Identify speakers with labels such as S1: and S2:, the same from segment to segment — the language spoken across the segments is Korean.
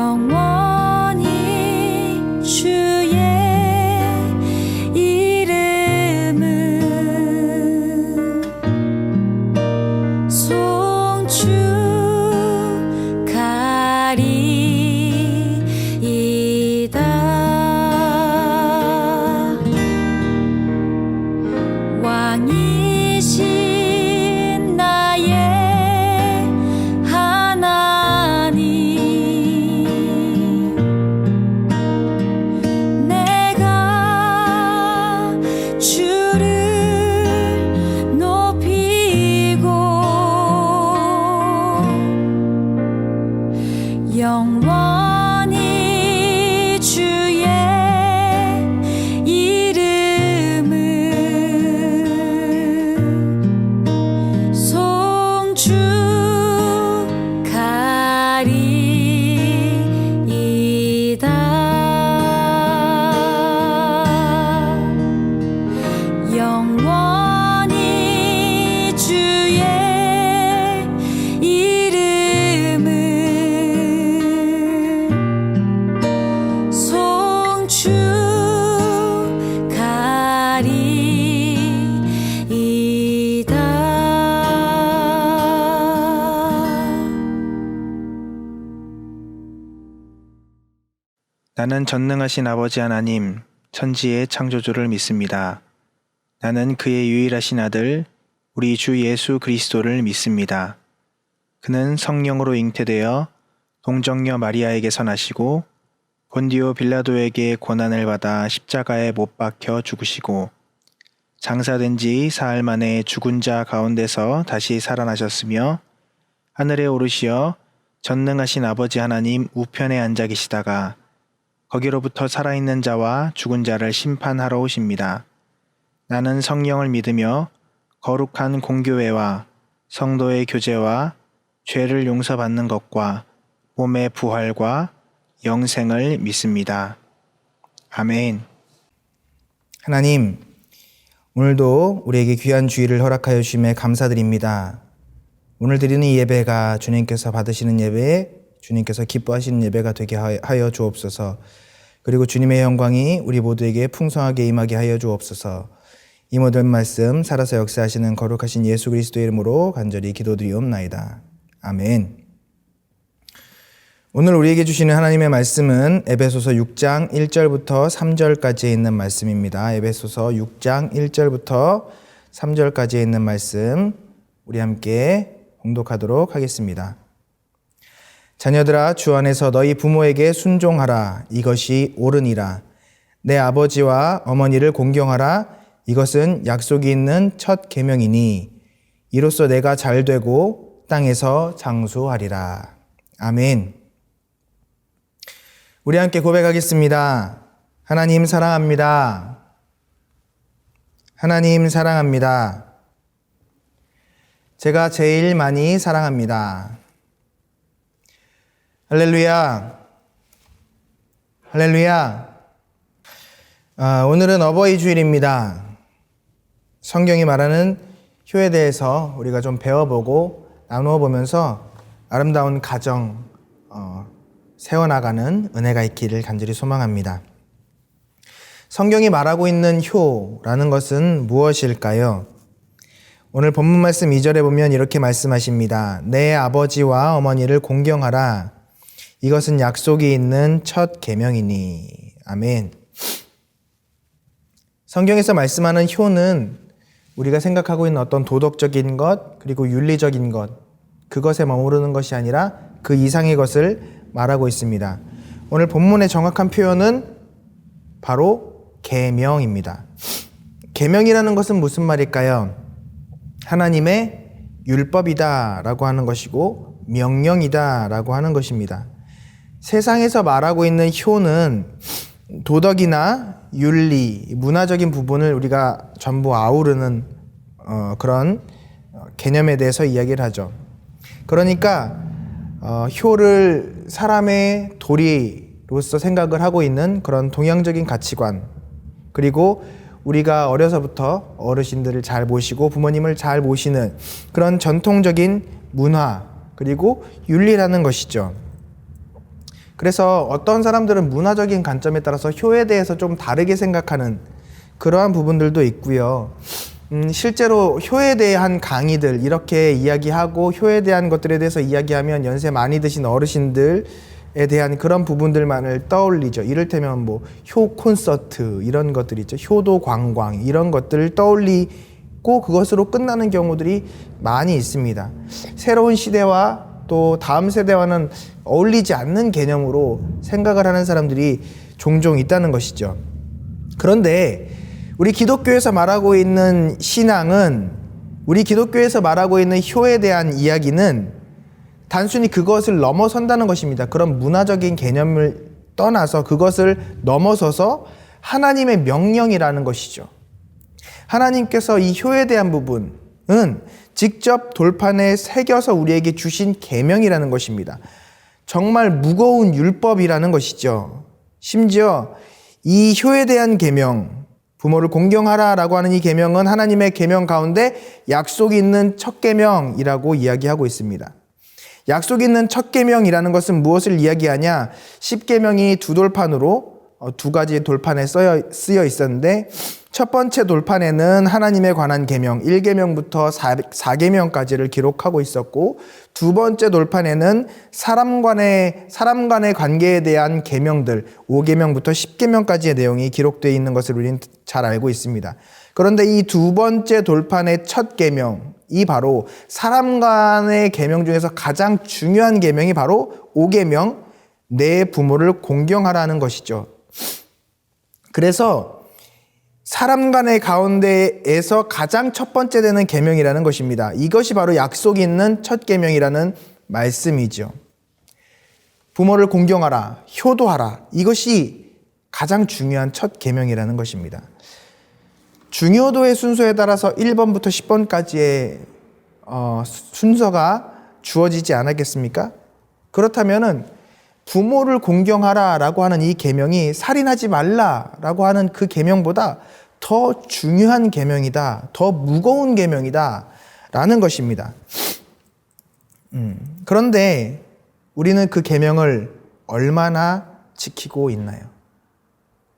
S1: 영원히 주의 이름을 송축하리이다. 왕이신 나의 하나님, 내가 주를 높이고 영원히 주의 이름을 송축하리이다. 영원히 주의 이름을 송축하리이다.
S2: 나는 전능하신 아버지 하나님, 천지의 창조주를 믿습니다. 나는 그의 유일하신 아들, 우리 주 예수 그리스도를 믿습니다. 그는 성령으로 잉태되어 동정녀 마리아에게서 나시고 본디오 빌라도에게 고난을 받아 십자가에 못 박혀 죽으시고 장사된 지 사흘 만에 죽은 자 가운데서 다시 살아나셨으며 하늘에 오르시어 전능하신 아버지 하나님 우편에 앉아 계시다가 거기로부터 살아있는 자와 죽은 자를 심판하러 오십니다. 나는 성령을 믿으며 거룩한 공교회와 성도의 교제와 죄를 용서받는 것과 몸의 부활과 영생을 믿습니다. 아멘.
S3: 하나님, 오늘도 우리에게 귀한 주일을 허락하여 주심에 감사드립니다. 오늘 드리는 이 예배가 주님께서 받으시는 예배, 주님께서 기뻐하시는 예배가 되게 하여 주옵소서. 그리고 주님의 영광이 우리 모두에게 풍성하게 임하게 하여 주옵소서. 이 모든 말씀 살아서 역사하시는 거룩하신 예수 그리스도의 이름으로 간절히 기도드리옵나이다. 아멘. 오늘 우리에게 주시는 하나님의 말씀은 에베소서 6장 1절부터 3절까지에 있는 말씀입니다. 에베소서 6장 1절부터 3절까지에 있는 말씀 우리 함께 봉독하도록 하겠습니다. 자녀들아, 주 안에서 너희 부모에게 순종하라. 이것이 옳으니라. 내 아버지와 어머니를 공경하라. 이것은 약속이 있는 첫 계명이니 이로써 내가 잘되고 땅에서 장수하리라. 아멘. 우리 함께 고백하겠습니다. 하나님 사랑합니다. 하나님 사랑합니다. 제가 제일 많이 사랑합니다. 할렐루야. 할렐루야. 오늘은 어버이 주일입니다. 성경이 말하는 효에 대해서 우리가 좀 배워보고 나누어 보면서 아름다운 가정 세워나가는 은혜가 있기를 간절히 소망합니다. 성경이 말하고 있는 효라는 것은 무엇일까요? 오늘 본문 말씀 2절에 보면 이렇게 말씀하십니다. 내 아버지와 어머니를 공경하라. 이것은 약속이 있는 첫 계명이니. 아멘. 성경에서 말씀하는 효는 우리가 생각하고 있는 어떤 도덕적인 것, 그리고 윤리적인 것, 그것에 머무르는 것이 아니라 그 이상의 것을 말하고 있습니다. 오늘 본문의 정확한 표현은 바로 계명입니다. 계명이라는 것은 무슨 말일까요? 하나님의 율법이다 라고 하는 것이고 명령이다 라고 하는 것입니다. 세상에서 말하고 있는 효는 도덕이나 윤리, 문화적인 부분을 우리가 전부 아우르는 그런 개념에 대해서 이야기를 하죠. 그러니까 효를 사람의 도리로서 생각을 하고 있는 그런 동양적인 가치관, 그리고 우리가 어려서부터 어르신들을 잘 모시고 부모님을 잘 모시는 그런 전통적인 문화, 그리고 윤리라는 것이죠. 그래서 어떤 사람들은 문화적인 관점에 따라서 효에 대해서 좀 다르게 생각하는 그러한 부분들도 있고요. 실제로 효에 대한 강의들 이렇게 이야기하고 효에 대한 것들에 대해서 이야기하면 연세 많이 드신 어르신들에 대한 그런 부분들만을 떠올리죠. 이를테면 뭐 효 콘서트 이런 것들 있죠. 효도 관광 이런 것들을 떠올리고 그것으로 끝나는 경우들이 많이 있습니다. 새로운 시대와 또 다음 세대와는 어울리지 않는 개념으로 생각을 하는 사람들이 종종 있다는 것이죠. 그런데 우리 기독교에서 말하고 있는 신앙은, 우리 기독교에서 말하고 있는 효에 대한 이야기는 단순히 그것을 넘어선다는 것입니다. 그런 문화적인 개념을 떠나서 그것을 넘어서서 하나님의 명령이라는 것이죠. 하나님께서 이 효에 대한 부분은 직접 돌판에 새겨서 우리에게 주신 계명이라는 것입니다. 정말 무거운 율법이라는 것이죠. 심지어 이 효에 대한 계명, 부모를 공경하라라고 하는 이 계명은 하나님의 계명 가운데 약속이 있는 첫 계명이라고 이야기하고 있습니다. 약속이 있는 첫 계명이라는 것은 무엇을 이야기하냐? 10계명이 두 돌판으로 두 가지 돌판에 쓰여 있었는데 첫 번째 돌판에는 하나님에 관한 계명 1계명부터 4계명까지를 기록하고 있었고 두 번째 돌판에는 사람 간의 관계에 대한 계명들 5계명부터 10계명까지의 내용이 기록되어 있는 것을 우리는 잘 알고 있습니다. 그런데 이 두 번째 돌판의 첫 계명이 바로 사람 간의 계명 중에서 가장 중요한 계명이 바로 5계명 내 부모를 공경하라는 것이죠. 그래서 사람 간의 가운데에서 가장 첫 번째 되는 계명이라는 것입니다. 이것이 바로 약속이 있는 첫 계명이라는 말씀이죠. 부모를 공경하라, 효도하라. 이것이 가장 중요한 첫 계명이라는 것입니다. 중요도의 순서에 따라서 1번부터 10번까지의 순서가 주어지지 않았겠습니까? 그렇다면은 부모를 공경하라라고 하는 이 계명이 살인하지 말라라고 하는 그 계명보다 더 중요한 계명이다, 더 무거운 계명이다라는 것입니다. 그런데 우리는 그 계명을 얼마나 지키고 있나요?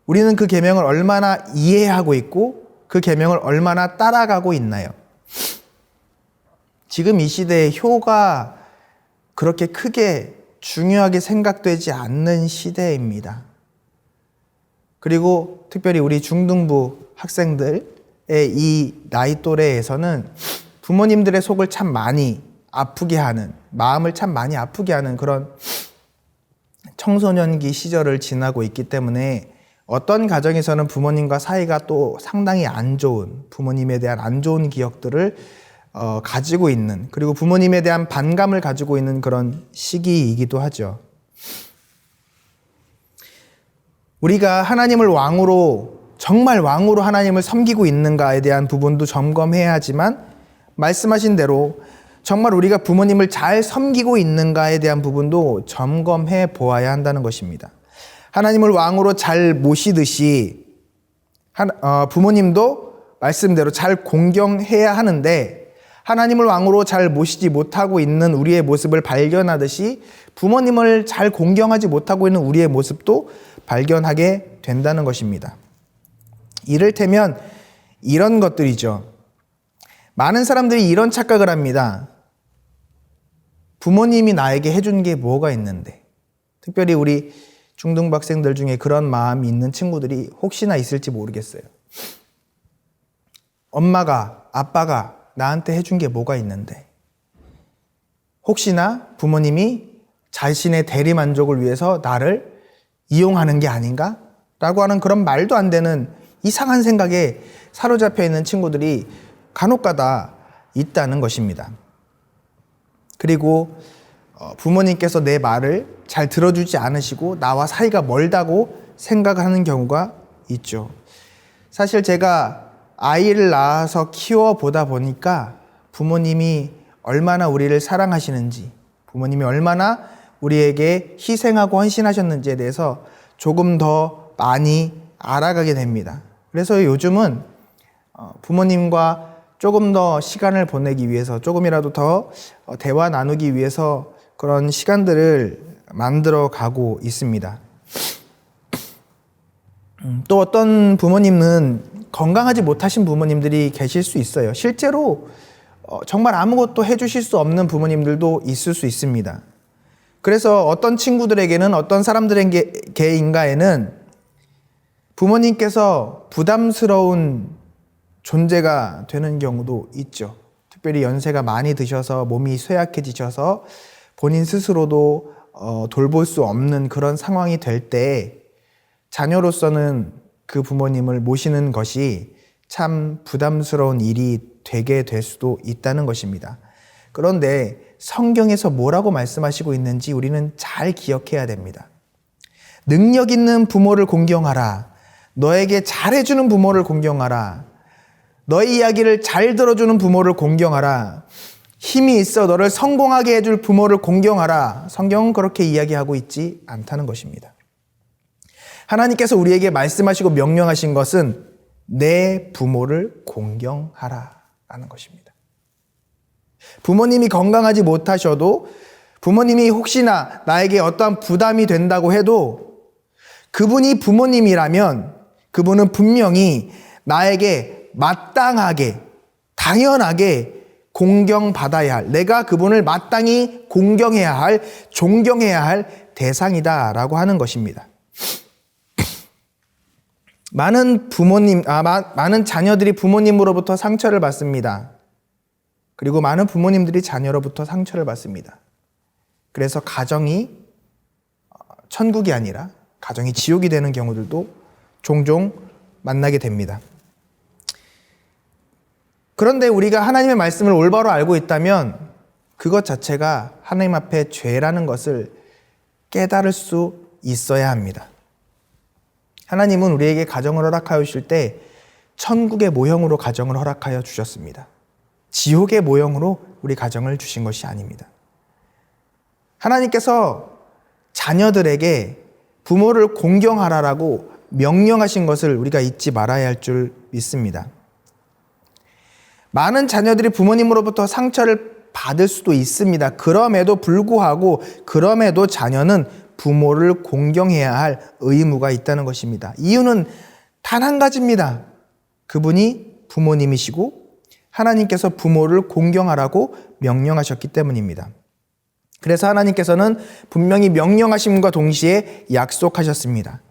S3: 우리는 그 계명을 얼마나 이해하고 있고 그 계명을 얼마나 따라가고 있나요? 지금 이 시대에 효가 그렇게 크게 중요하게 생각되지 않는 시대입니다. 그리고 특별히 우리 중등부 학생들의 이 나이 또래에서는 부모님들의 속을 참 많이 아프게 하는, 마음을 참 많이 아프게 하는 그런 청소년기 시절을 지나고 있기 때문에 어떤 가정에서는 부모님과 사이가 또 상당히 안 좋은, 부모님에 대한 안 좋은 기억들을 가지고 있는, 그리고 부모님에 대한 반감을 가지고 있는 그런 시기이기도 하죠. 우리가 하나님을 왕으로, 정말 왕으로 하나님을 섬기고 있는가에 대한 부분도 점검해야 하지만 말씀하신 대로 정말 우리가 부모님을 잘 섬기고 있는가에 대한 부분도 점검해 보아야 한다는 것입니다. 하나님을 왕으로 잘 모시듯이 부모님도 말씀대로 잘 공경해야 하는데 하나님을 왕으로 잘 모시지 못하고 있는 우리의 모습을 발견하듯이 부모님을 잘 공경하지 못하고 있는 우리의 모습도 발견하게 된다는 것입니다. 이를테면 이런 것들이죠. 많은 사람들이 이런 착각을 합니다. 부모님이 나에게 해준 게 뭐가 있는데, 특별히 우리 중등부 학생들 중에 그런 마음이 있는 친구들이 혹시나 있을지 모르겠어요. 엄마가, 아빠가 나한테 해준 게 뭐가 있는데, 혹시나 부모님이 자신의 대리 만족을 위해서 나를 이용하는 게 아닌가? 라고 하는 그런 말도 안 되는 이상한 생각에 사로잡혀 있는 친구들이 간혹가다 있다는 것입니다. 그리고 부모님께서 내 말을 잘 들어주지 않으시고 나와 사이가 멀다고 생각하는 경우가 있죠. 사실 제가 아이를 낳아서 키워보다 보니까 부모님이 얼마나 우리를 사랑하시는지, 부모님이 얼마나 우리에게 희생하고 헌신하셨는지에 대해서 조금 더 많이 알아가게 됩니다. 그래서 요즘은 부모님과 조금 더 시간을 보내기 위해서, 조금이라도 더 대화 나누기 위해서 그런 시간들을 만들어 가고 있습니다. 또 어떤 부모님은 건강하지 못하신 부모님들이 계실 수 있어요. 실제로 정말 아무것도 해주실 수 없는 부모님들도 있을 수 있습니다. 그래서 어떤 친구들에게는, 어떤 사람들에게인가에는 부모님께서 부담스러운 존재가 되는 경우도 있죠. 특별히 연세가 많이 드셔서 몸이 쇠약해지셔서 본인 스스로도 돌볼 수 없는 그런 상황이 될 때 자녀로서는 그 부모님을 모시는 것이 참 부담스러운 일이 되게 될 수도 있다는 것입니다. 그런데 성경에서 뭐라고 말씀하시고 있는지 우리는 잘 기억해야 됩니다. 능력 있는 부모를 공경하라. 너에게 잘해주는 부모를 공경하라. 너의 이야기를 잘 들어주는 부모를 공경하라. 힘이 있어 너를 성공하게 해줄 부모를 공경하라. 성경은 그렇게 이야기하고 있지 않다는 것입니다. 하나님께서 우리에게 말씀하시고 명령하신 것은 내 부모를 공경하라 라는 것입니다. 부모님이 건강하지 못하셔도, 부모님이 혹시나 나에게 어떠한 부담이 된다고 해도 그분이 부모님이라면 그분은 분명히 나에게 마땅하게, 당연하게 공경받아야 할, 내가 그분을 마땅히 공경해야 할, 존경해야 할 대상이다라고 하는 것입니다. 많은 자녀들이 부모님으로부터 상처를 받습니다. 그리고 많은 부모님들이 자녀로부터 상처를 받습니다. 그래서 가정이 천국이 아니라 가정이 지옥이 되는 경우들도 종종 만나게 됩니다. 그런데 우리가 하나님의 말씀을 올바로 알고 있다면 그것 자체가 하나님 앞에 죄라는 것을 깨달을 수 있어야 합니다. 하나님은 우리에게 가정을 허락하여 주실 때 천국의 모형으로 가정을 허락하여 주셨습니다. 지옥의 모형으로 우리 가정을 주신 것이 아닙니다. 하나님께서 자녀들에게 부모를 공경하라라고 명령하신 것을 우리가 잊지 말아야 할 줄 믿습니다. 많은 자녀들이 부모님으로부터 상처를 받을 수도 있습니다. 그럼에도 불구하고, 그럼에도 자녀는 부모를 공경해야 할 의무가 있다는 것입니다. 이유는 단 한 가지입니다. 그분이 부모님이시고 하나님께서 부모를 공경하라고 명령하셨기 때문입니다. 그래서 하나님께서는 분명히 명령하심과 동시에 약속하셨습니다.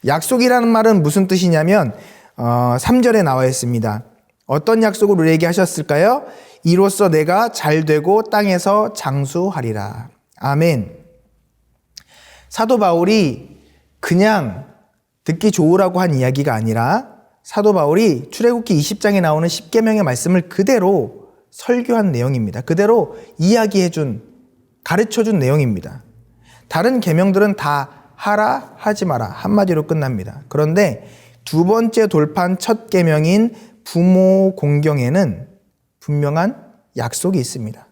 S3: 약속이라는 말은 무슨 뜻이냐면 3절에 나와 있습니다. 어떤 약속을 우리에게 하셨을까요? 이로써 내가 잘되고 땅에서 장수하리라. 아멘. 사도 바울이 그냥 듣기 좋으라고 한 이야기가 아니라 사도 바울이 출애굽기 20장에 나오는 10계명의 말씀을 그대로 설교한 내용입니다. 그대로 이야기해준, 가르쳐준 내용입니다. 다른 계명들은 다 하라, 하지 마라 한마디로 끝납니다. 그런데 두 번째 돌판 첫 계명인 부모 공경에는 분명한 약속이 있습니다.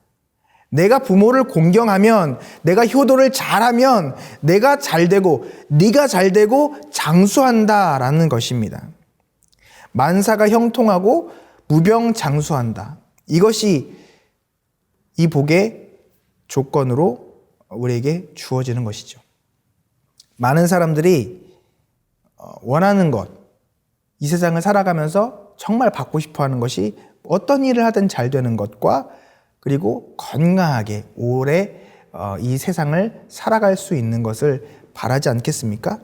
S3: 내가 부모를 공경하면, 내가 효도를 잘하면 내가 잘되고 네가 잘되고 장수한다라는 것입니다. 만사가 형통하고 무병장수한다. 이것이 이 복의 조건으로 우리에게 주어지는 것이죠. 많은 사람들이 원하는 것, 이 세상을 살아가면서 정말 받고 싶어하는 것이 어떤 일을 하든 잘 되는 것과 그리고 건강하게 오래 이 세상을 살아갈 수 있는 것을 바라지 않겠습니까?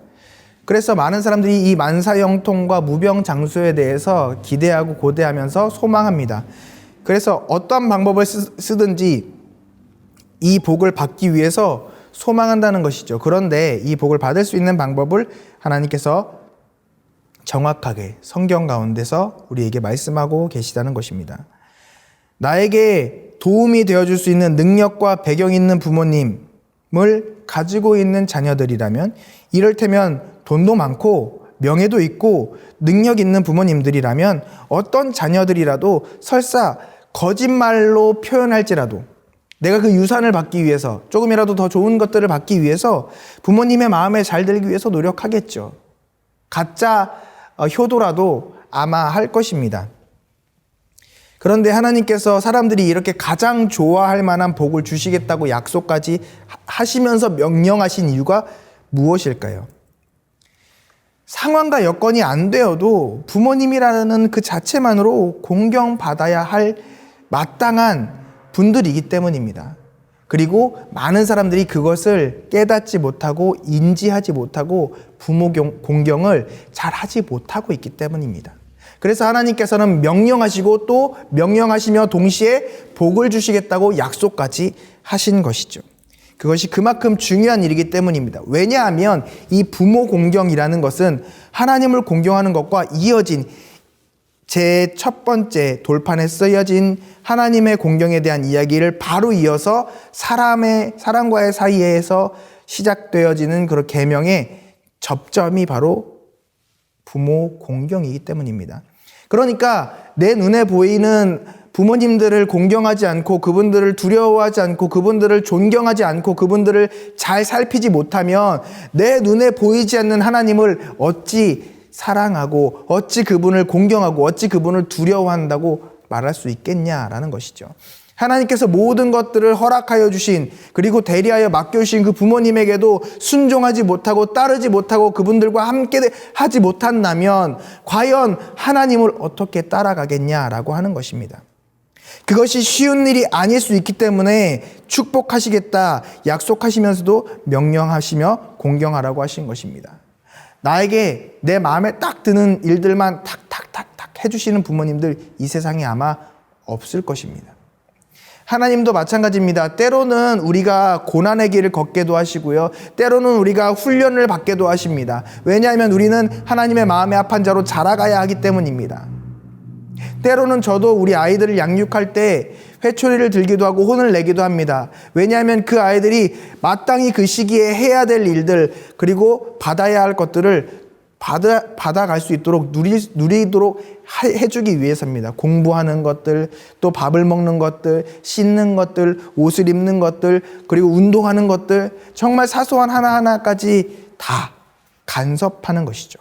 S3: 그래서 많은 사람들이 이 만사형통과 무병장수에 대해서 기대하고 고대하면서 소망합니다. 그래서 어떠한 방법을 쓰든지 이 복을 받기 위해서 소망한다는 것이죠. 그런데 이 복을 받을 수 있는 방법을 하나님께서 정확하게 성경 가운데서 우리에게 말씀하고 계시다는 것입니다. 나에게 도움이 되어줄 수 있는 능력과 배경 있는 부모님을 가지고 있는 자녀들이라면, 이를테면 돈도 많고 명예도 있고 능력 있는 부모님들이라면 어떤 자녀들이라도 설사 거짓말로 표현할지라도 내가 그 유산을 받기 위해서, 조금이라도 더 좋은 것들을 받기 위해서 부모님의 마음에 잘 들기 위해서 노력하겠죠. 가짜 효도라도 아마 할 것입니다. 그런데 하나님께서 사람들이 이렇게 가장 좋아할 만한 복을 주시겠다고 약속까지 하시면서 명령하신 이유가 무엇일까요? 상황과 여건이 안 되어도 부모님이라는 그 자체만으로 공경받아야 할 마땅한 분들이기 때문입니다. 그리고 많은 사람들이 그것을 깨닫지 못하고 인지하지 못하고 부모 공경을 잘 하지 못하고 있기 때문입니다. 그래서 하나님께서는 명령하시고 또 명령하시며 동시에 복을 주시겠다고 약속까지 하신 것이죠. 그것이 그만큼 중요한 일이기 때문입니다. 왜냐하면 이 부모 공경이라는 것은 하나님을 공경하는 것과 이어진 제 첫 번째 돌판에 쓰여진 하나님의 공경에 대한 이야기를 바로 이어서 사람과의 사이에서 시작되어지는 그런 계명의 접점이 바로 부모 공경이기 때문입니다. 그러니까 내 눈에 보이는 부모님들을 공경하지 않고 그분들을 두려워하지 않고 그분들을 존경하지 않고 그분들을 잘 살피지 못하면 내 눈에 보이지 않는 하나님을 어찌 사랑하고 어찌 그분을 공경하고 어찌 그분을 두려워한다고 말할 수 있겠냐라는 것이죠. 하나님께서 모든 것들을 허락하여 주신 그리고 대리하여 맡겨주신 그 부모님에게도 순종하지 못하고 따르지 못하고 그분들과 함께 하지 못한다면 과연 하나님을 어떻게 따라가겠냐라고 하는 것입니다. 그것이 쉬운 일이 아닐 수 있기 때문에 축복하시겠다 약속하시면서도 명령하시며 공경하라고 하신 것입니다. 나에게 내 마음에 딱 드는 일들만 탁탁탁탁 해주시는 부모님들 이 세상에 아마 없을 것입니다. 하나님도 마찬가지입니다. 때로는 우리가 고난의 길을 걷게도 하시고요. 때로는 우리가 훈련을 받게도 하십니다. 왜냐하면 우리는 하나님의 마음에 합한 자로 자라가야 하기 때문입니다. 때로는 저도 우리 아이들을 양육할 때 회초리를 들기도 하고 혼을 내기도 합니다. 왜냐하면 그 아이들이 마땅히 그 시기에 해야 될 일들 그리고 받아야 할 것들을 받아갈 수 있도록 누리도록 해주기 위해서입니다. 공부하는 것들, 또 밥을 먹는 것들, 씻는 것들, 옷을 입는 것들, 그리고 운동하는 것들, 정말 사소한 하나하나까지 다 간섭하는 것이죠.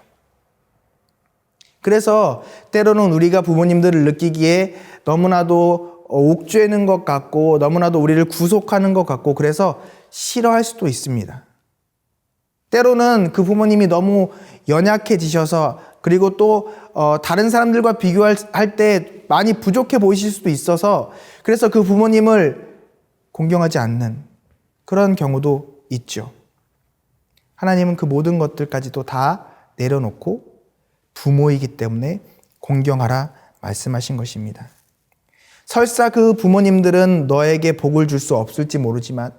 S3: 그래서 때로는 우리가 부모님들을 느끼기에 너무나도 옥죄는 것 같고 너무나도 우리를 구속하는 것 같고 그래서 싫어할 수도 있습니다. 때로는 그 부모님이 너무 연약해지셔서 그리고 또 다른 사람들과 비교할 때 많이 부족해 보이실 수도 있어서 그래서 그 부모님을 공경하지 않는 그런 경우도 있죠. 하나님은 그 모든 것들까지도 다 내려놓고 부모이기 때문에 공경하라 말씀하신 것입니다. 설사 그 부모님들은 너에게 복을 줄 수 없을지 모르지만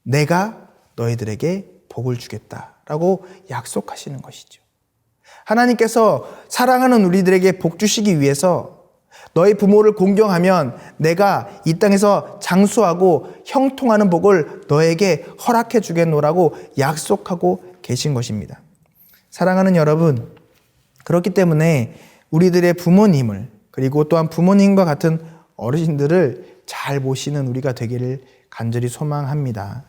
S3: 내가 너희들에게 복을 주겠다라고 약속하시는 것이죠. 하나님께서 사랑하는 우리들에게 복 주시기 위해서 너희 부모를 공경하면 내가 이 땅에서 장수하고 형통하는 복을 너에게 허락해 주겠노라고 약속하고 계신 것입니다. 사랑하는 여러분, 그렇기 때문에 우리들의 부모님을 그리고 또한 부모님과 같은 어르신들을 잘 모시는 우리가 되기를 간절히 소망합니다.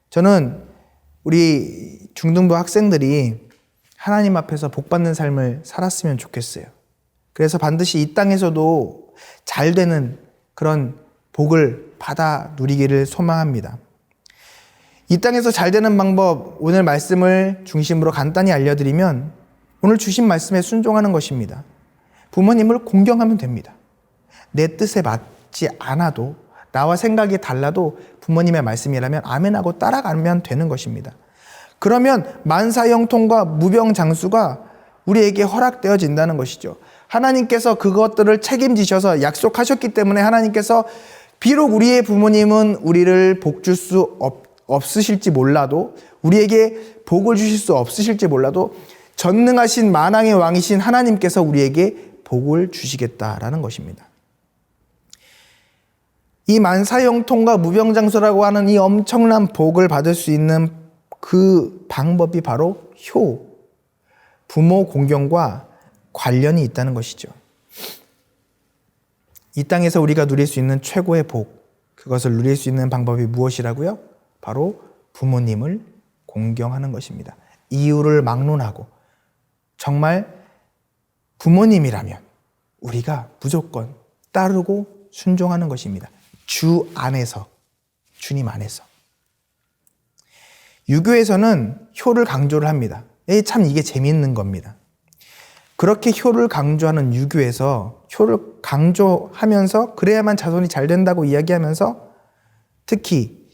S3: 저는 우리 중등부 학생들이 하나님 앞에서 복받는 삶을 살았으면 좋겠어요. 그래서 반드시 이 땅에서도 잘 되는 그런 복을 받아 누리기를 소망합니다. 이 땅에서 잘 되는 방법, 오늘 말씀을 중심으로 간단히 알려드리면 오늘 주신 말씀에 순종하는 것입니다. 부모님을 공경하면 됩니다. 내 뜻에 맞지 않아도 나와 생각이 달라도 부모님의 말씀이라면 아멘하고 따라가면 되는 것입니다. 그러면 만사형통과 무병장수가 우리에게 허락되어진다는 것이죠. 하나님께서 그것들을 책임지셔서 약속하셨기 때문에 하나님께서 비록 우리의 부모님은 우리를 복 줄 수 없으실지 몰라도 우리에게 복을 주실 수 없으실지 몰라도 전능하신 만왕의 왕이신 하나님께서 우리에게 복을 주시겠다라는 것입니다. 이 만사형통과 무병장수라고 하는 이 엄청난 복을 받을 수 있는 그 방법이 바로 부모 공경과 관련이 있다는 것이죠. 이 땅에서 우리가 누릴 수 있는 최고의 복, 그것을 누릴 수 있는 방법이 무엇이라고요? 바로 부모님을 공경하는 것입니다. 이유를 막론하고 정말 부모님이라면 우리가 무조건 따르고 순종하는 것입니다. 주 안에서, 주님 안에서. 유교에서는 효를 강조를 합니다. 참 이게 재미있는 겁니다. 그렇게 효를 강조하는 유교에서 효를 강조하면서 그래야만 자손이 잘 된다고 이야기하면서 특히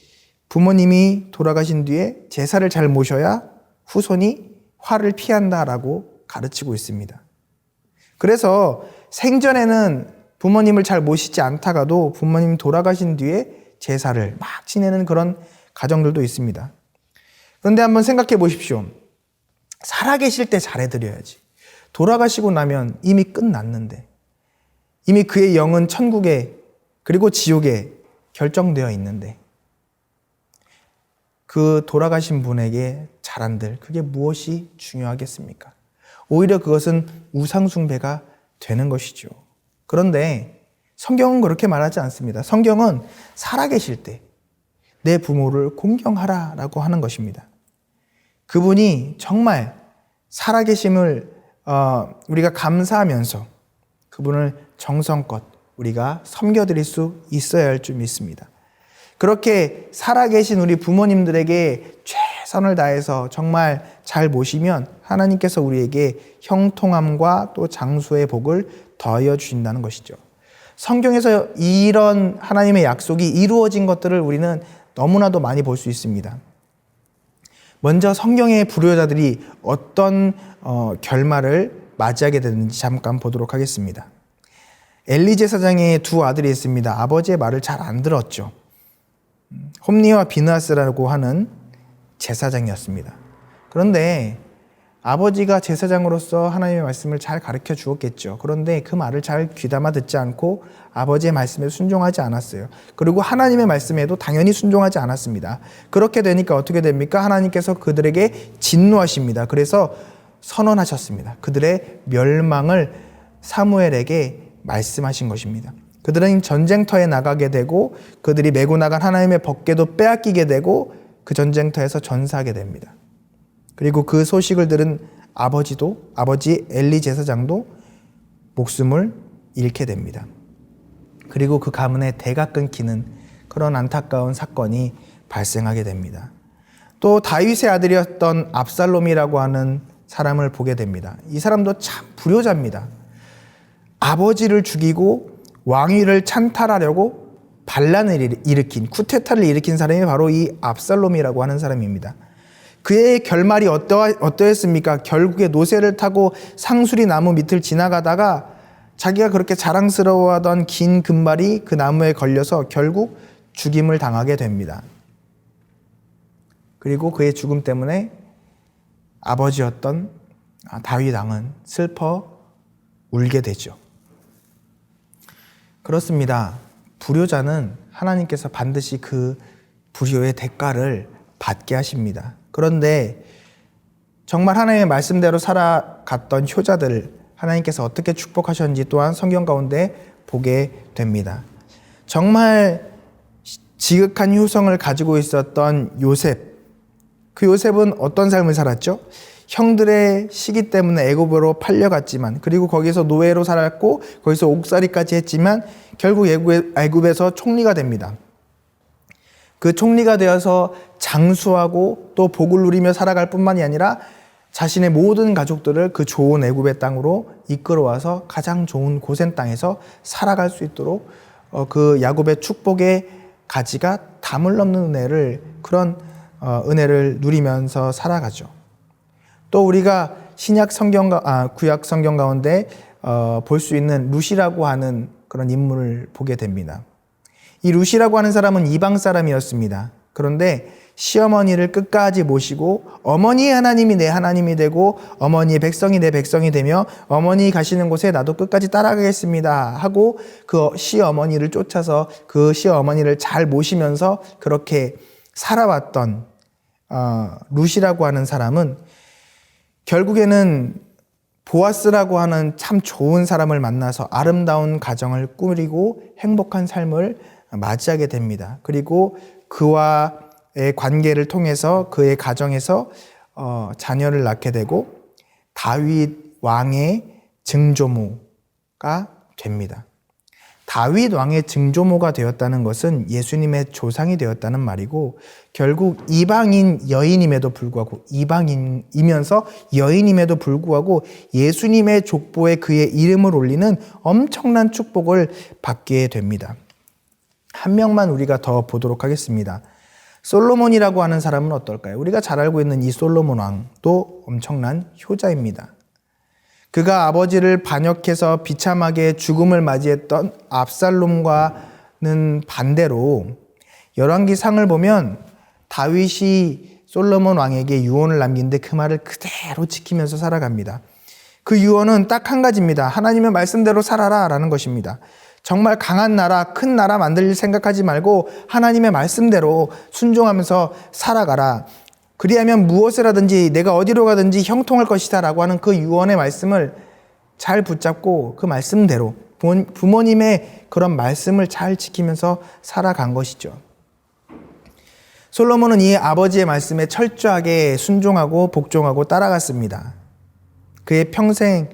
S3: 부모님이 돌아가신 뒤에 제사를 잘 모셔야 후손이 화를 피한다라고 가르치고 있습니다. 그래서 생전에는 부모님을 잘 모시지 않다가도 부모님 돌아가신 뒤에 제사를 막 지내는 그런 가정들도 있습니다. 그런데 한번 생각해 보십시오. 살아계실 때 잘해드려야지. 돌아가시고 나면 이미 끝났는데, 이미 그의 영은 천국에 그리고 지옥에 결정되어 있는데, 그 돌아가신 분에게 잘한들 그게 무엇이 중요하겠습니까? 오히려 그것은 우상숭배가 되는 것이죠. 그런데 성경은 그렇게 말하지 않습니다. 성경은 살아계실 때 내 부모를 공경하라라고 하는 것입니다. 그분이 정말 살아계심을 우리가 감사하면서 그분을 정성껏 우리가 섬겨드릴 수 있어야 할 줄 믿습니다. 그렇게 살아계신 우리 부모님들에게 최선을 다해서 정말 잘 모시면 하나님께서 우리에게 형통함과 또 장수의 복을 더하여 주신다는 것이죠. 성경에서 이런 하나님의 약속이 이루어진 것들을 우리는 너무나도 많이 볼 수 있습니다. 먼저 성경의 불효자들이 어떤 결말을 맞이하게 되는지 잠깐 보도록 하겠습니다. 엘리 제사장의 두 아들이 있습니다. 아버지의 말을 잘 안 들었죠. 홈니와 비느하스라고 하는 제사장이었습니다. 그런데 아버지가 제사장으로서 하나님의 말씀을 잘 가르쳐 주었겠죠. 그런데 그 말을 잘 귀담아 듣지 않고 아버지의 말씀에 순종하지 않았어요. 그리고 하나님의 말씀에도 당연히 순종하지 않았습니다. 그렇게 되니까 어떻게 됩니까? 하나님께서 그들에게 진노하십니다. 그래서 선언하셨습니다. 그들의 멸망을 사무엘에게 말씀하신 것입니다. 그들은 전쟁터에 나가게 되고 그들이 메고 나간 하나님의 법궤도 빼앗기게 되고 그 전쟁터에서 전사하게 됩니다. 그리고 그 소식을 들은 아버지 엘리 제사장도 목숨을 잃게 됩니다. 그리고 그 가문의 대가 끊기는 그런 안타까운 사건이 발생하게 됩니다. 또 다윗의 아들이었던 압살롬이라고 하는 사람을 보게 됩니다. 이 사람도 참 불효자입니다. 아버지를 죽이고 왕위를 찬탈하려고 반란을 일으킨, 쿠데타를 일으킨 사람이 바로 이 압살롬이라고 하는 사람입니다. 그의 결말이 어떠했습니까? 결국에 노새를 타고 상수리 나무 밑을 지나가다가 자기가 그렇게 자랑스러워하던 긴 금발이 그 나무에 걸려서 결국 죽임을 당하게 됩니다. 그리고 그의 죽음 때문에 아버지였던 다윗 왕은 슬퍼 울게 되죠. 그렇습니다. 불효자는 하나님께서 반드시 그 불효의 대가를 받게 하십니다. 그런데 정말 하나님의 말씀대로 살아갔던 효자들 하나님께서 어떻게 축복하셨는지 또한 성경 가운데 보게 됩니다. 정말 지극한 효성을 가지고 있었던 요셉, 그 요셉은 어떤 삶을 살았죠? 형들의 시기 때문에 애굽으로 팔려갔지만, 그리고 거기서 노예로 살았고 거기서 옥살이까지 했지만 결국 애굽에서 총리가 됩니다. 그 총리가 되어서 장수하고 또 복을 누리며 살아갈 뿐만이 아니라 자신의 모든 가족들을 그 좋은 애굽의 땅으로 이끌어와서 가장 좋은 고센 땅에서 살아갈 수 있도록 그 야곱의 축복의 가지가 담을 넘는 그런 은혜를 누리면서 살아가죠. 또 우리가 구약 성경 가운데 볼 수 있는 룻이라고 하는 그런 인물을 보게 됩니다. 이 룻이라고 하는 사람은 이방 사람이었습니다. 그런데 시어머니를 끝까지 모시고 어머니의 하나님이 내 하나님이 되고 어머니의 백성이 내 백성이 되며 어머니 가시는 곳에 나도 끝까지 따라가겠습니다 하고 그 시어머니를 쫓아서 그 시어머니를 잘 모시면서 그렇게 살아왔던 룻이라고 하는 사람은 결국에는 보아스라고 하는 참 좋은 사람을 만나서 아름다운 가정을 꾸리고 행복한 삶을 맞이하게 됩니다. 그리고 그와의 관계를 통해서 그의 가정에서 자녀를 낳게 되고 다윗 왕의 증조모, 됩니다. 다윗 왕의 증조모가 되었다는 것은 예수님의 조상이 되었다는 말이고, 결국 이방인 여인임에도 불구하고, 이방인이면서 여인임에도 불구하고 예수님의 족보에 그의 이름을 올리는 엄청난 축복을 받게 됩니다. 한 명만 우리가 더 보도록 하겠습니다. 솔로몬이라고 하는 사람은 어떨까요? 우리가 잘 알고 있는 이 솔로몬 왕도 엄청난 효자입니다. 그가 아버지를 반역해서 비참하게 죽음을 맞이했던 압살롬과는 반대로 열왕기상을 보면 다윗이 솔로몬 왕에게 유언을 남긴데 그 말을 그대로 지키면서 살아갑니다. 그 유언은 딱 한 가지입니다. 하나님의 말씀대로 살아라 라는 것입니다. 정말 강한 나라, 큰 나라 만들 생각하지 말고 하나님의 말씀대로 순종하면서 살아가라. 그리하면 무엇을 하든지 내가 어디로 가든지 형통할 것이다 라고 하는 그 유언의 말씀을 잘 붙잡고 그 말씀대로 부모님의 그런 말씀을 잘 지키면서 살아간 것이죠. 솔로몬은 이 아버지의 말씀에 철저하게 순종하고 복종하고 따라갔습니다. 그의 평생에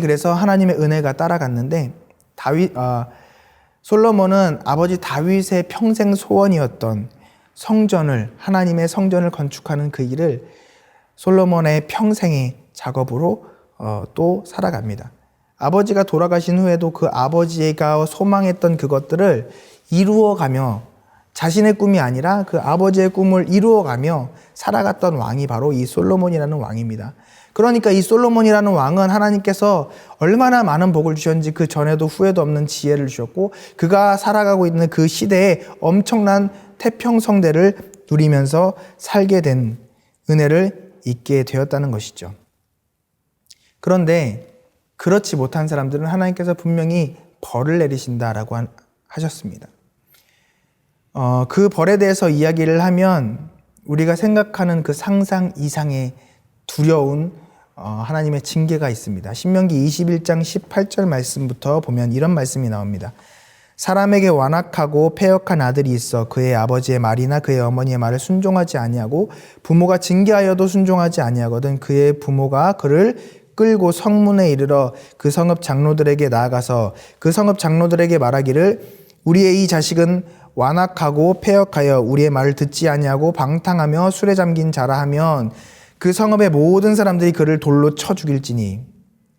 S3: 그래서 하나님의 은혜가 따라갔는데 솔로몬은 아버지 다윗의 평생 소원이었던 하나님의 성전을 건축하는 그 일을 솔로몬의 평생의 작업으로 또 살아갑니다. 아버지가 돌아가신 후에도 그 아버지가 소망했던 그것들을 이루어가며 자신의 꿈이 아니라 그 아버지의 꿈을 이루어가며 살아갔던 왕이 바로 이 솔로몬이라는 왕입니다. 그러니까 이 솔로몬이라는 왕은 하나님께서 얼마나 많은 복을 주셨는지 그 전에도 후에도 없는 지혜를 주셨고, 그가 살아가고 있는 그 시대에 엄청난 태평성대를 누리면서 살게 된 은혜를 잊게 되었다는 것이죠. 그런데 그렇지 못한 사람들은 하나님께서 분명히 벌을 내리신다라고 하셨습니다. 그 벌에 대해서 이야기를 하면 우리가 생각하는 그 상상 이상의 두려운 하나님의 징계가 있습니다. 신명기 21장 18절 말씀부터 보면 이런 말씀이 나옵니다. 사람에게 완악하고 패역한 아들이 있어 그의 아버지의 말이나 그의 어머니의 말을 순종하지 아니하고 부모가 징계하여도 순종하지 아니하거든 그의 부모가 그를 끌고 성문에 이르러 그 성읍 장로들에게 나아가서 그 성읍 장로들에게 말하기를 우리의 이 자식은 완악하고 패역하여 우리의 말을 듣지 아니하고 방탕하며 술에 잠긴 자라 하면 그 성읍의 모든 사람들이 그를 돌로 쳐 죽일지니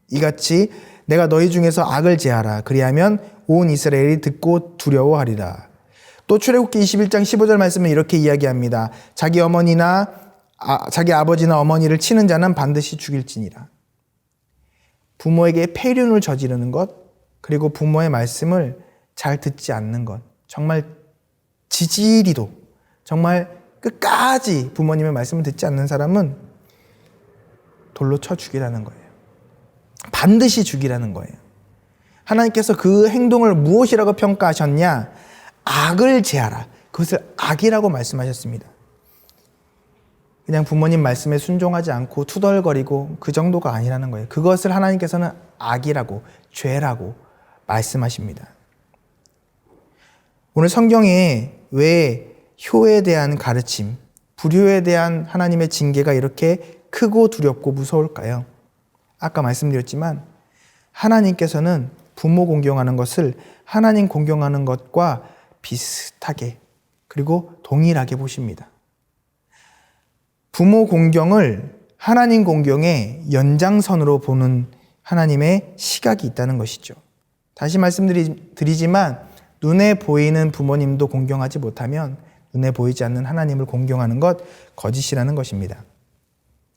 S3: 이같이 내가 너희 중에서 악을 제하라. 그리하면 온 이스라엘이 듣고 두려워하리라. 또 출애굽기 21장 15절 말씀은 이렇게 이야기합니다. 자기 아버지나 어머니를 치는 자는 반드시 죽일지니라. 부모에게 폐륜을 저지르는 것, 그리고 부모의 말씀을 잘 듣지 않는 것, 정말 지지리도 정말 끝까지 부모님의 말씀을 듣지 않는 사람은 돌로 쳐 죽이라는 거예요. 반드시 죽이라는 거예요. 하나님께서 그 행동을 무엇이라고 평가하셨냐? 악을 제하라. 그것을 악이라고 말씀하셨습니다. 그냥 부모님 말씀에 순종하지 않고 투덜거리고 그 정도가 아니라는 거예요. 그것을 하나님께서는 악이라고, 죄라고 말씀하십니다. 오늘 성경에 왜 효에 대한 가르침, 불효에 대한 하나님의 징계가 이렇게 크고 두렵고 무서울까요? 아까 말씀드렸지만 하나님께서는 부모 공경하는 것을 하나님 공경하는 것과 비슷하게 그리고 동일하게 보십니다. 부모 공경을 하나님 공경의 연장선으로 보는 하나님의 시각이 있다는 것이죠. 다시 말씀드리지만 눈에 보이는 부모님도 공경하지 못하면 눈에 보이지 않는 하나님을 공경하는 것 거짓이라는 것입니다.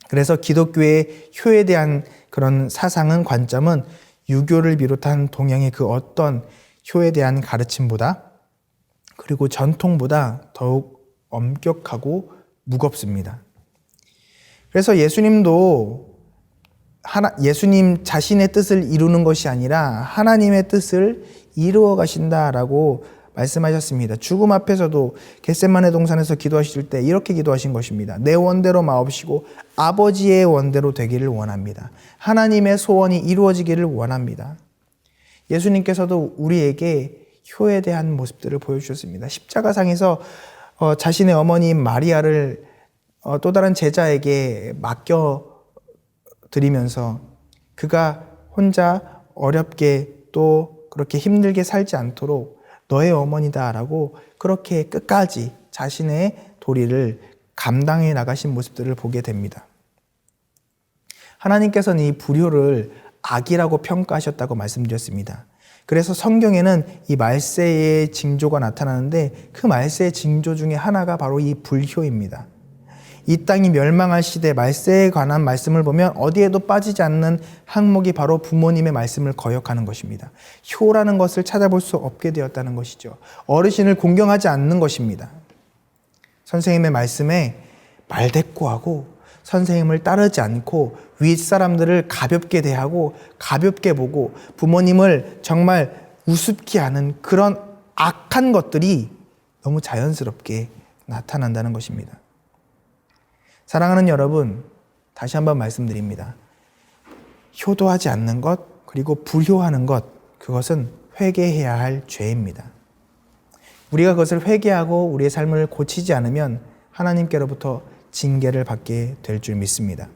S3: 그래서 기독교의 효에 대한 그런 사상은 관점은 유교를 비롯한 동양의 그 어떤 효에 대한 가르침보다 그리고 전통보다 더욱 엄격하고 무겁습니다. 그래서 예수님도 예수님 자신의 뜻을 이루는 것이 아니라 하나님의 뜻을 이루어 가신다라고 말씀하셨습니다. 죽음 앞에서도 겟세마네 동산에서 기도하실 때 이렇게 기도하신 것입니다. 내 원대로 마옵시고 아버지의 원대로 되기를 원합니다. 하나님의 소원이 이루어지기를 원합니다. 예수님께서도 우리에게 효에 대한 모습들을 보여주셨습니다. 십자가상에서 자신의 어머니인 마리아를 또 다른 제자에게 맡겨드리면서 그가 혼자 어렵게 또 그렇게 힘들게 살지 않도록 너의 어머니다라고 그렇게 끝까지 자신의 도리를 감당해 나가신 모습들을 보게 됩니다. 하나님께서는 이 불효를 악이라고 평가하셨다고 말씀드렸습니다. 그래서 성경에는 이 말세의 징조가 나타나는데 그 말세의 징조 중에 하나가 바로 이 불효입니다. 이 땅이 멸망할 시대 말세에 관한 말씀을 보면 어디에도 빠지지 않는 항목이 바로 부모님의 말씀을 거역하는 것입니다. 효라는 것을 찾아볼 수 없게 되었다는 것이죠. 어르신을 공경하지 않는 것입니다. 선생님의 말씀에 말대꾸하고 선생님을 따르지 않고 윗사람들을 가볍게 대하고 가볍게 보고 부모님을 정말 우습게 하는 그런 악한 것들이 너무 자연스럽게 나타난다는 것입니다. 사랑하는 여러분, 다시 한번 말씀드립니다. 효도하지 않는 것, 그리고 불효하는 것, 그것은 회개해야 할 죄입니다. 우리가 그것을 회개하고 우리의 삶을 고치지 않으면 하나님께로부터 징계를 받게 될 줄 믿습니다.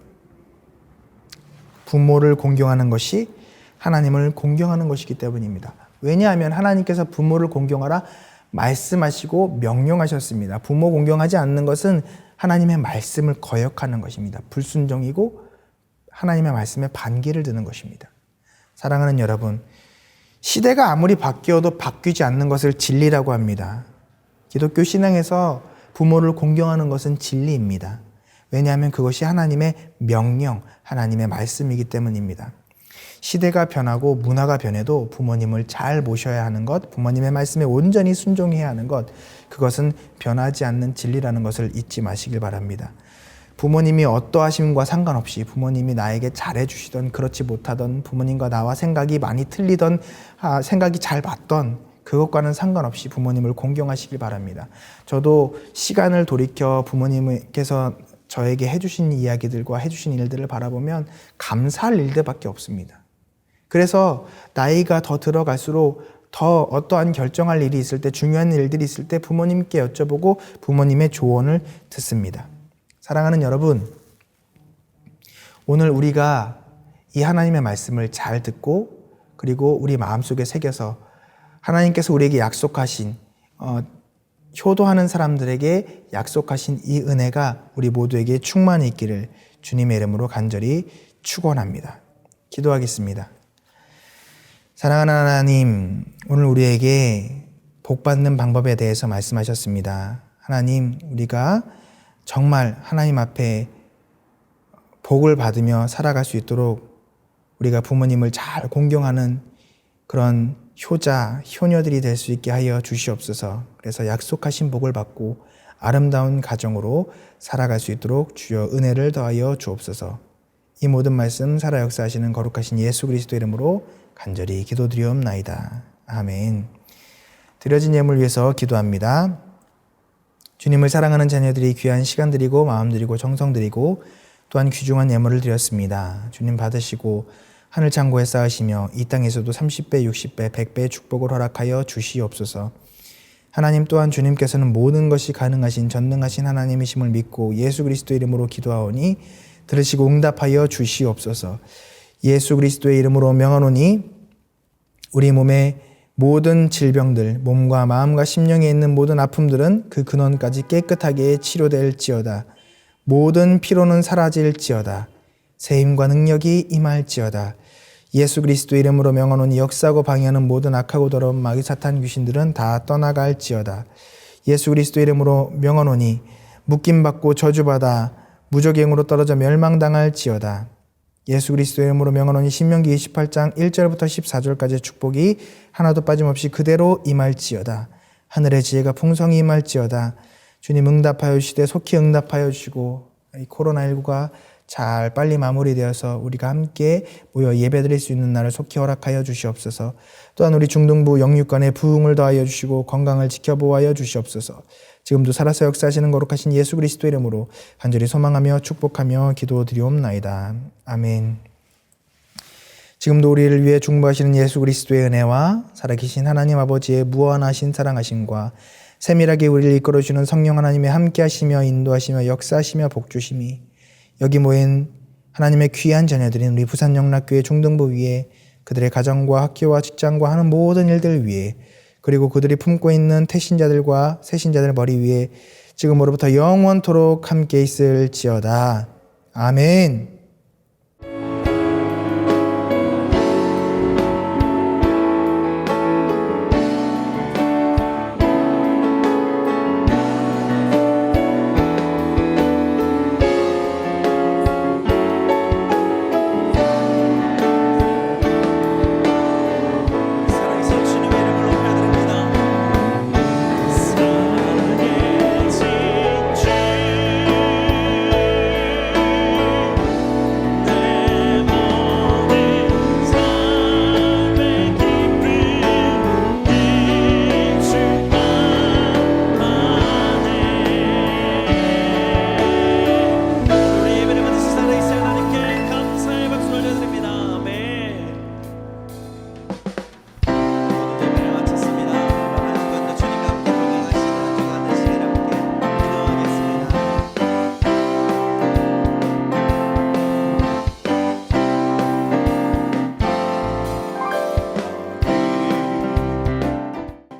S3: 부모를 공경하는 것이 하나님을 공경하는 것이기 때문입니다. 왜냐하면 하나님께서 부모를 공경하라 말씀하시고 명령하셨습니다. 부모 공경하지 않는 것은 하나님의 말씀을 거역하는 것입니다. 불순종이고 하나님의 말씀에 반기를 드는 것입니다. 사랑하는 여러분, 시대가 아무리 바뀌어도 바뀌지 않는 것을 진리라고 합니다. 기독교 신앙에서 부모를 공경하는 것은 진리입니다. 왜냐하면 그것이 하나님의 명령, 하나님의 말씀이기 때문입니다. 시대가 변하고 문화가 변해도 부모님을 잘 모셔야 하는 것, 부모님의 말씀에 온전히 순종해야 하는 것, 그것은 변하지 않는 진리라는 것을 잊지 마시길 바랍니다. 부모님이 어떠하심과 상관없이 부모님이 나에게 잘해주시던 그렇지 못하던 부모님과 나와 생각이 많이 틀리던 생각이 잘 맞던 그것과는 상관없이 부모님을 공경하시길 바랍니다. 저도 시간을 돌이켜 부모님께서 저에게 해주신 이야기들과 해주신 일들을 바라보면 감사할 일들밖에 없습니다. 그래서 나이가 더 들어갈수록 더 어떠한 결정할 일이 있을 때, 중요한 일들이 있을 때 부모님께 여쭤보고 부모님의 조언을 듣습니다. 사랑하는 여러분, 오늘 우리가 이 하나님의 말씀을 잘 듣고 그리고 우리 마음속에 새겨서 하나님께서 우리에게 약속하신 효도하는 사람들에게 약속하신 이 은혜가 우리 모두에게 충만히 있기를 주님의 이름으로 간절히 축원합니다. 기도하겠습니다. 사랑하는 하나님, 오늘 우리에게 복받는 방법에 대해서 말씀하셨습니다. 하나님, 우리가 정말 하나님 앞에 복을 받으며 살아갈 수 있도록 우리가 부모님을 잘 공경하는 그런 효자, 효녀들이 될 수 있게 하여 주시옵소서. 그래서 약속하신 복을 받고 아름다운 가정으로 살아갈 수 있도록 주여 은혜를 더하여 주옵소서. 이 모든 말씀 살아 역사하시는 거룩하신 예수 그리스도 이름으로 간절히 기도드리옵나이다. 아멘. 드려진 예물 위해서 기도합니다. 주님을 사랑하는 자녀들이 귀한 시간 드리고 마음 드리고 정성 드리고 또한 귀중한 예물을 드렸습니다. 주님 받으시고 하늘 창고에 쌓으시며 이 땅에서도 30배, 60배, 100배의 축복을 허락하여 주시옵소서. 하나님 또한 주님께서는 모든 것이 가능하신 전능하신 하나님이심을 믿고 예수 그리스도 이름으로 기도하오니 들으시고 응답하여 주시옵소서. 예수 그리스도의 이름으로 명하노니 우리 몸의 모든 질병들, 몸과 마음과 심령에 있는 모든 아픔들은 그 근원까지 깨끗하게 치료될지어다. 모든 피로는 사라질지어다. 새 힘과 능력이 임할지어다. 예수 그리스도 이름으로 명하노니 역사하고 방해하는 모든 악하고 더러운 마귀 사탄 귀신들은 다 떠나갈지어다. 예수 그리스도 이름으로 명하노니 묶임받고 저주받아 무적행으로 떨어져 멸망당할지어다. 예수 그리스도 이름으로 명하노니 신명기 28장 1절부터 14절까지의 축복이 하나도 빠짐없이 그대로 임할지어다. 하늘의 지혜가 풍성히 임할지어다. 주님 응답하여 주시되 속히 응답하여 주시고 이 코로나19가 잘 빨리 마무리되어서 우리가 함께 모여 예배드릴 수 있는 날을 속히 허락하여 주시옵소서. 또한 우리 중등부 영육간에 부흥을 더하여 주시고 건강을 지켜보아여 주시옵소서. 지금도 살아서 역사하시는 거룩하신 예수 그리스도 이름으로 간절히 소망하며 축복하며 기도드리옵나이다. 아멘. 지금도 우리를 위해 중보하시는 예수 그리스도의 은혜와 살아계신 하나님 아버지의 무한하신 사랑하심과 세밀하게 우리를 이끌어주는 성령 하나님의 함께하시며 인도하시며 역사하시며 복주심이 여기 모인 하나님의 귀한 자녀들인 우리 부산영락교회 중등부 위에 그들의 가정과 학교와 직장과 하는 모든 일들 위에 그리고 그들이 품고 있는 태신자들과 새신자들 머리 위에 지금으로부터 영원토록 함께 있을지어다. 아멘.